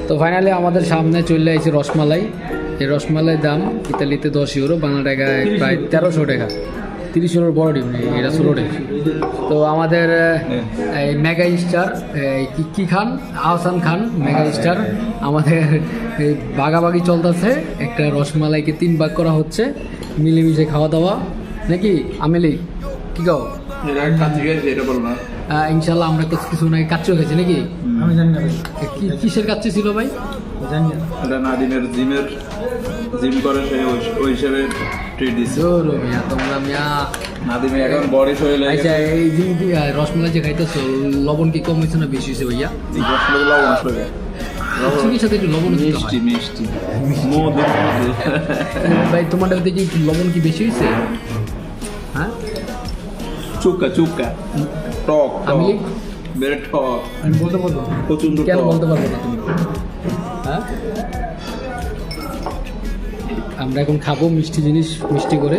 তো ফাইনালি আমাদের সামনে চলে আসছে রসমালাই। এই রসমালাই দাম ইতালিতে 10 ইউরো, বাংলা টাকায় প্রায় 1300 টাকা। 30 ইউরোর বড় ডিম, এটা 16 টাকা। তো আমাদের এই মেগা স্টার কি খান, আহসান খান মেগা স্টার, আমাদের এই বাগাবাগি চলতেছে। একটা রসমালাইকে 3 ভাগ করা হচ্ছে, মিলেমিশে খাওয়া দাওয়া নাকি আমেলি কি গাও? ইনশাল্লাহ আমরা কিছু নাই কাচ্চও খেয়েছি নাকি? আমি জানি না কিসের কাচ্চি ছিল ভাই? জানি না। এটা নাদিমের জিম করে সে ওই হিসেবে ট্রিট দিচ্ছে। মিয়া তোমরা মিয়া নাদিমে এখন বডি শরীরে আচ্ছা, এই যে রসমালাই যে খাইতেছো, লবণ কি কম হয়েছে না বেশি হয়েছে ভাইয়া? চিনির সাথে একটু লবণ দিতে হয়। মিষ্টি মধু ভাই তোমাদের দিকে একটু লবণ কি বেশি হয়েছে? হ্যাঁ চুক্কা টক আমি বেড়ে টক আমি বলতে পারবো প্রচন্ড কেন টক। বলতে পারবো না তুমি? হ্যাঁ আমরা এখন খাবো মিষ্টি জিনিস মিষ্টি করে।